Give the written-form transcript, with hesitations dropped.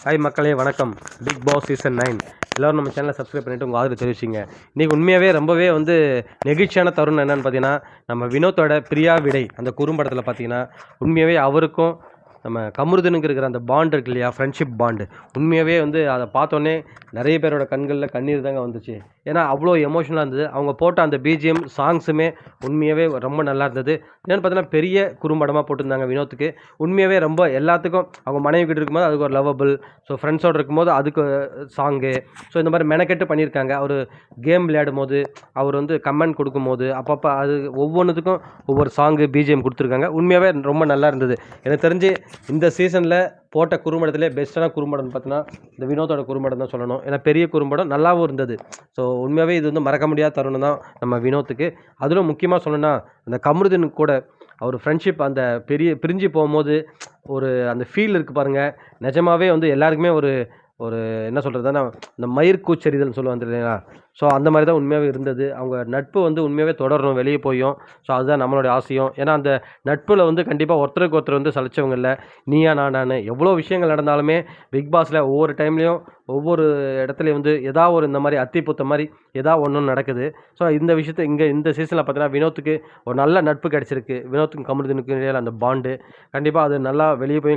Hi மக்களே, வணக்கம். Big Boss season 9 எல்லோரும் நம்ம சேனலை சப்ஸ்கிரைப் பண்ணிவிட்டு உங்கள் ஆதரவு தெரிவிச்சிங்க. இன்றைக்கி உண்மையாகவே ரொம்பவே நெகிழ்ச்சியான தருணம் என்னென்னு பார்த்தீங்கன்னா, நம்ம வினோத்தோட பிரியா விடை அந்த குறும்படத்தில் பார்த்தீங்கன்னா, உண்மையாகவே அவருக்கும் நம்ம கமருதனுக்கு இருக்கிற அந்த பாண்ட் இருக்கு இல்லையா, ஃப்ரெண்ட்ஷிப் பாண்டு. உண்மையாகவே அதை பார்த்தோன்னே நிறைய பேரோட கண்களில் கண்ணீர் தாங்க வந்துச்சு. ஏன்னா அவ்வளோ எமோஷனலாக இருந்தது. அவங்க போட்ட அந்த பிஜிஎம் சாங்ஸுமே உண்மையாகவே ரொம்ப நல்லா இருந்தது. என்னென்னு பார்த்தீங்கன்னா, பெரிய குறும்படமாக போட்டிருந்தாங்க வினோத்துக்கு. உண்மையாகவே ரொம்ப எல்லாத்துக்கும் அவங்க மனைவி கிட்ட இருக்கும்போது அதுக்கு ஒரு லவ்வபிள், ஸோ ஃப்ரெண்ட்ஸோடு இருக்கும்போது அதுக்கு சாங்கு, ஸோ இந்த மாதிரி மெனக்கெட்டு பண்ணியிருக்காங்க. அவர் கேம் விளையாடும் போது அவர் கமெண்ட் கொடுக்கும்போது அப்பப்போ அது ஒவ்வொன்றுத்துக்கும் ஒவ்வொரு சாங்கு பிஜிஎம் கொடுத்துருக்காங்க. உண்மையாகவே ரொம்ப நல்லா இருந்தது. எனக்கு தெரிஞ்சு இந்த சீசனில் போட்ட குறும்படத்திலே பெஸ்ட்டான குறும்படம்னு பார்த்தீங்கன்னா இந்த வினோத்தோட குறும்படம் தான் சொல்லணும். ஏன்னா பெரிய குறும்படம் நல்லாவும் இருந்தது. ஸோ உண்மையாகவே இது மறக்க முடியாத தருணம் தான் நம்ம வினோத்துக்கு. அதிலும் முக்கியமாக சொல்லணும்னா அந்த கமருதனுக்கு கூட அவர் ஃப்ரெண்ட்ஷிப் அந்த பிரிஞ்சு போகும்போது அந்த ஃபீல் இருக்குது பாருங்கள். நிஜமாகவே எல்லாருக்குமே ஒரு என்ன சொல்கிறதுனா இந்த மயிர் கூச்சரிதல்னு சொல்லுவாங்க இல்லைங்களா, ஸோ அந்த மாதிரி தான் உண்மையாகவே இருந்தது. அவங்க நட்பு உண்மையாகவே தொடரணும் வெளியே போயும். ஸோ அதுதான் நம்மளுடைய ஆசையும். ஏன்னா அந்த நட்பில் கண்டிப்பாக ஒருத்தருக்கு ஒருத்தர் சலிச்சவங்க இல்லை. நீயா நானான்னு எவ்வளோ விஷயங்கள் நடந்தாலுமே பிக் பாஸில் ஒவ்வொரு டைம்லேயும் ஒவ்வொரு இடத்துலையும் ஏதாவது இந்த மாதிரி அத்திப்பூத்த மாதிரி ஏதாவது ஒன்று நடக்குது. ஸோ இந்த விஷயத்தை இந்த சீசனில் பார்த்தீங்கன்னா வினோத்துக்கு ஒரு நல்ல நட்பு கிடச்சிருக்கு. வினோத்துக்கும் கமருதனுக்கும் இடையில அந்த பாண்டு கண்டிப்பாக அது நல்லா வெளியே போய்